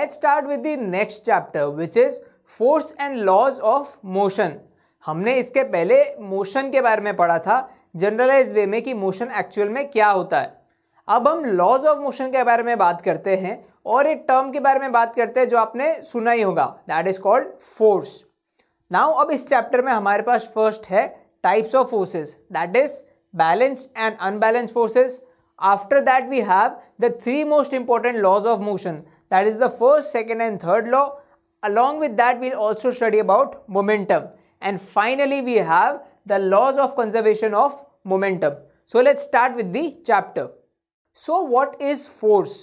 Let's start with the next chapter which is force and laws of motion. हमने इसके पहले motion के बारे में पढ़ा था जनरलाइज वे में कि मोशन एक्चुअल में क्या होता है। अब हम लॉज ऑफ मोशन के बारे में बात करते हैं और एक टर्म के बारे में बात करते हैं जो आपने सुना ही होगा, that is called force. Now अब इस चैप्टर में हमारे पास फर्स्ट है types of forces, that is balanced and unbalanced forces. After that we have the three most important laws of motion, that is the first, second and third law. Along with that, we'll also study about momentum. And finally, we have the laws of conservation of momentum. So let's start with the chapter. So what is force?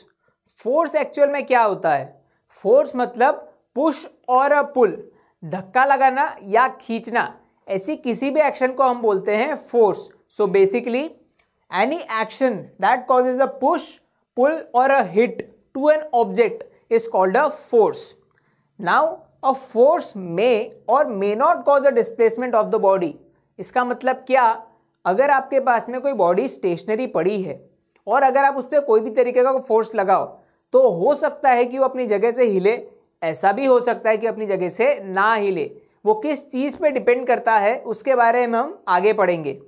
Force actual में क्या होता है? Force मतलब push और pull, धक्का लगाना या खींचना, ऐसी किसी भी एक्शन को हम बोलते हैं force. So basically, any action that causes a push, pull or a hit to an object is called a force. Now a force may or may not cause a displacement of the body. इसका मतलब क्या, अगर आपके पास में कोई body stationery पड़ी है और अगर आप उस पर कोई भी तरीके का फोर्स लगाओ तो हो सकता है कि वो अपनी जगह से हिले, ऐसा भी हो सकता है कि अपनी जगह से ना हिले। वो किस चीज़ पे डिपेंड करता है उसके बारे में हम आगे पढ़ेंगे।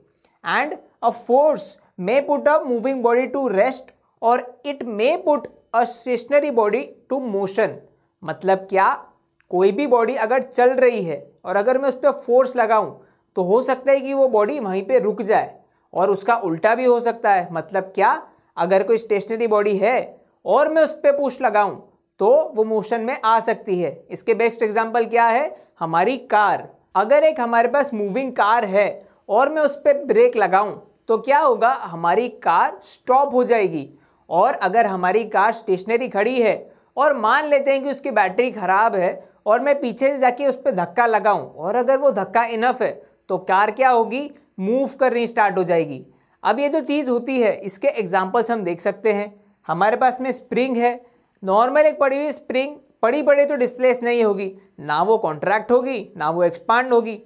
And a force may put a moving body to rest और it may put a stationary body to motion. मतलब क्या, कोई भी बॉडी अगर चल रही है और अगर मैं उस पर फोर्स लगाऊं तो हो सकता है कि वो बॉडी वहीं पे रुक जाए, और उसका उल्टा भी हो सकता है। मतलब क्या, अगर कोई स्टेशनरी बॉडी है और मैं उस पर पुश लगाऊं तो वो मोशन में आ सकती है। इसके बेस्ट एग्जांपल क्या है, हमारी कार। अगर एक हमारे पास मूविंग कार है और मैं उस पर ब्रेक लगाऊं तो क्या होगा, हमारी कार स्टॉप हो जाएगी। और अगर हमारी कार स्टेशनरी खड़ी है और मान लेते हैं कि उसकी बैटरी खराब है और मैं पीछे से जाके उस पर धक्का लगाऊं और अगर वो धक्का इनफ है तो कार क्या होगी, मूव करनी स्टार्ट हो जाएगी। अब ये जो चीज़ होती है इसके एग्जांपल्स हम देख सकते हैं। हमारे पास में स्प्रिंग है, नॉर्मल एक पड़ी हुई स्प्रिंग पड़ी पड़ी तो डिस्प्लेस नहीं होगी, ना वो कॉन्ट्रैक्ट होगी ना वो एक्सपांड होगी।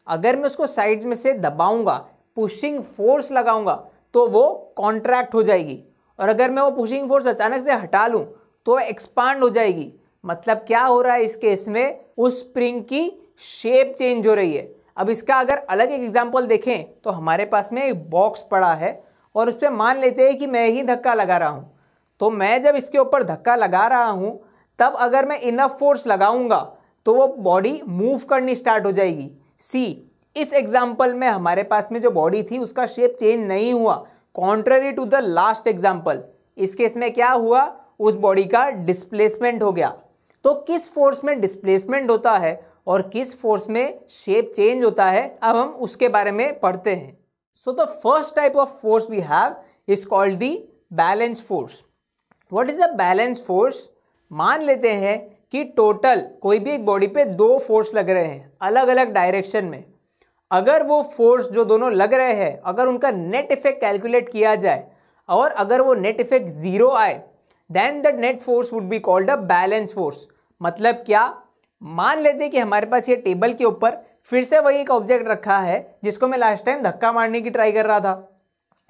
अगर मैं उसको साइड्स में से दबाऊंगा, पुशिंग फोर्स लगाऊंगा तो वो कॉन्ट्रैक्ट हो जाएगी, और अगर मैं वो पुशिंग फोर्स अचानक से हटा लूँ तो एक्सपांड हो जाएगी। मतलब क्या हो रहा है इस केस में, उस स्प्रिंग की शेप चेंज हो रही है। अब इसका अगर अलग एक एग्जांपल देखें तो हमारे पास में एक बॉक्स पड़ा है और उस पर मान लेते हैं कि मैं ही धक्का लगा रहा हूँ। तो मैं जब इसके ऊपर धक्का लगा रहा हूँ तब अगर मैं इनफ फोर्स लगाऊंगा तो वो बॉडी मूव करनी स्टार्ट हो जाएगी। सी, इस एग्जाम्पल में हमारे पास में जो बॉडी थी उसका शेप चेंज नहीं हुआ, contrary to the last example. इस केस में क्या हुआ, उस बॉडी का डिस्प्लेसमेंट हो गया। तो किस फोर्स में डिस्प्लेसमेंट होता है और किस फोर्स में शेप चेंज होता है, अब हम उसके बारे में पढ़ते हैं। So the first type of force we have is called the balance force. What is a balance force? मान लेते हैं कि टोटल कोई भी एक बॉडी पे दो फोर्स लग रहे हैं अलग अलग डायरेक्शन में। अगर वो फोर्स जो दोनों लग रहे हैं, अगर उनका नेट इफेक्ट कैलकुलेट किया जाए और अगर वो नेट इफेक्ट जीरो आए, then the net force would be called a balance force. मतलब क्या, मान लेते हैं कि हमारे पास ये टेबल के ऊपर फिर से वही एक ऑब्जेक्ट रखा है जिसको मैं लास्ट टाइम धक्का मारने की ट्राई कर रहा था।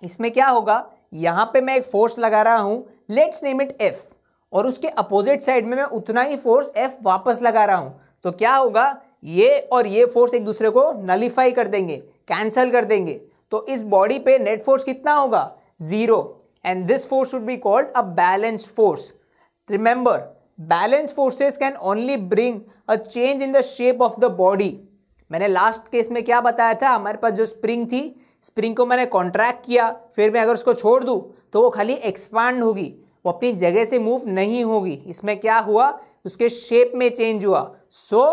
इसमें क्या होगा, यहाँ पे मैं एक फोर्स लगा रहा हूँ, लेट्स नेम इट एफ, और उसके अपोजिट साइड में मैं उतना ही फोर्स एफ वापस लगा रहा हूँ। तो क्या होगा, ये और ये फोर्स एक दूसरे को नलीफाई कर देंगे, कैंसल कर देंगे। तो इस बॉडी पे नेट फोर्स कितना होगा, zero, and this force should be called a balanced force. Remember, balanced forces can only bring a change in the shape of the body. मैंने लास्ट केस में क्या बताया था, हमारे पास जो स्प्रिंग थी, स्प्रिंग को मैंने कॉन्ट्रैक्ट किया, फिर मैं अगर उसको छोड़ दूं तो वो खाली एक्सपांड होगी, वो अपनी जगह से मूव नहीं होगी। इसमें क्या हुआ, उसके शेप में चेंज हुआ। So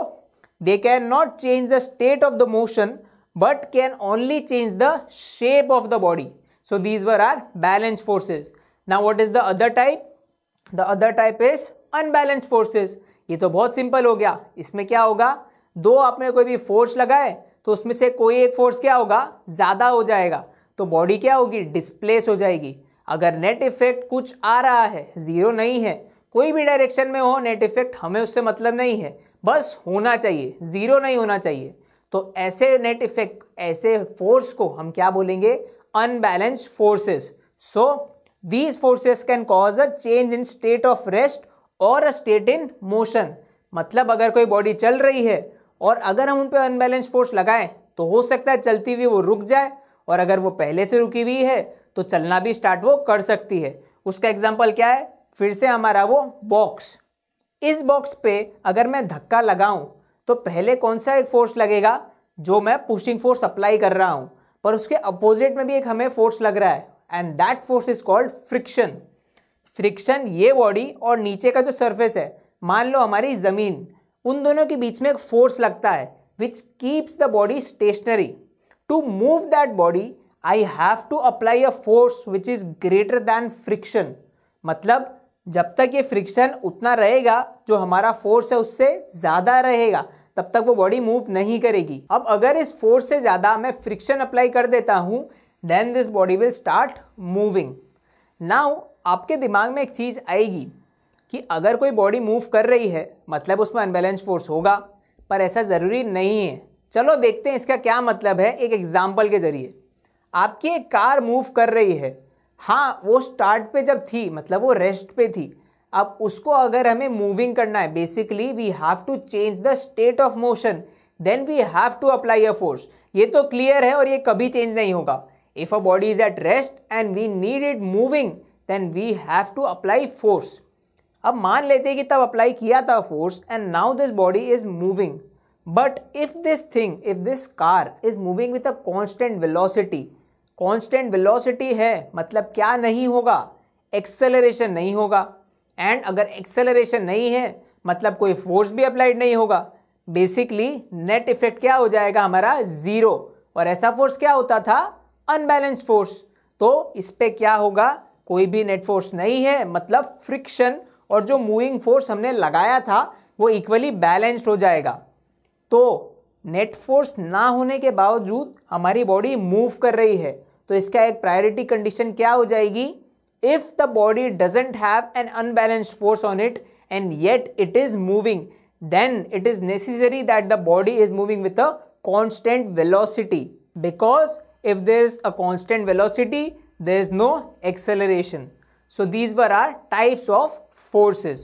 they can not change the state of the motion but can only change the shape of the body. So these were our balanced forces. Now what is the other type? The other type is unbalanced forces. ये तो बहुत simple हो गया। इसमें क्या होगा, दो आपने कोई भी फोर्स लगाए तो उसमें से कोई एक फोर्स क्या होगा, ज़्यादा हो जाएगा, तो बॉडी क्या होगी, डिस्प्लेस हो जाएगी। अगर नेट इफेक्ट कुछ आ रहा है, जीरो नहीं है, कोई भी डायरेक्शन में हो नेट इफेक्ट, हमें उससे मतलब नहीं है, बस होना चाहिए, जीरो नहीं होना चाहिए। तो ऐसे नेट इफेक्ट, ऐसे फोर्स को हम क्या बोलेंगे, unbalanced forces. So these forces can cause a change in state of rest और अ स्टेट इन मोशन, मतलब अगर कोई बॉडी चल रही है और अगर हम उन पे अनबैलेंस फोर्स लगाएं तो हो सकता है चलती हुई वो रुक जाए, और अगर वो पहले से रुकी हुई है तो चलना भी स्टार्ट वो कर सकती है। उसका एग्जाम्पल क्या है, फिर से हमारा वो बॉक्स, इस बॉक्स पे अगर मैं धक्का लगाऊं तो पहले कौन सा एक फोर्स लगेगा, जो मैं पुशिंग फोर्स अप्लाई कर रहा हूं, पर उसके अपोजिट में भी एक हमें फोर्स लग रहा है, and that force is called friction. Friction ये बॉडी और नीचे का जो सरफेस है, मान लो हमारी जमीन, उन दोनों के बीच में एक फोर्स लगता है which keeps the body stationary. To move that body I have to apply a force which is greater than friction, मतलब जब तक ये फ्रिक्शन उतना रहेगा जो हमारा फोर्स है उससे ज़्यादा रहेगा, तब तक वो बॉडी मूव नहीं करेगी। अब अगर इस फोर्स से ज़्यादा मैं फ्रिक्शन अप्लाई कर देता हूँ, then this body will start moving. Now आपके दिमाग में एक चीज़ आएगी कि अगर कोई बॉडी मूव कर रही है मतलब उसमें अनबैलेंस फोर्स होगा, पर ऐसा ज़रूरी नहीं है। चलो देखते हैं इसका क्या मतलब है एक एग्जाम्पल के ज़रिए। आपकी एक कार मूव कर रही है, हाँ वो स्टार्ट पे जब थी मतलब वो रेस्ट पे थी, अब उसको अगर हमें मूविंग करना है, basically we have to change the state of motion, then we have to apply a force. ये तो क्लियर है और ये कभी चेंज नहीं होगा। If a body is at rest and we need it moving, then we have to apply force. अब मान लेते हैं कि तब अप्लाई किया था force and now this body is moving, but if this car is moving with a constant velocity, constant velocity है मतलब क्या नहीं होगा, एक्सेलरेशन नहीं होगा, एंड अगर एक्सेलरेशन नहीं है मतलब कोई फोर्स भी अप्लाइड नहीं होगा। बेसिकली नेट इफेक्ट क्या हो जाएगा हमारा, जीरो, और ऐसा फोर्स क्या होता था, अनबैलेंस्ड फोर्स। तो इस पे क्या होगा, कोई भी नेट फोर्स नहीं है, मतलब फ्रिक्शन और जो मूविंग फोर्स हमने लगाया था वो इक्वली बैलेंस्ड हो जाएगा। तो नेट फोर्स ना होने के बावजूद हमारी बॉडी मूव कर रही है, तो इसका एक प्रायोरिटी कंडीशन क्या हो जाएगी, if the body doesn't have an unbalanced force on it and yet it is moving, then it is necessary that the body is moving with a constant velocity, because if there is a constant velocity there is no acceleration. So these were our types of forces.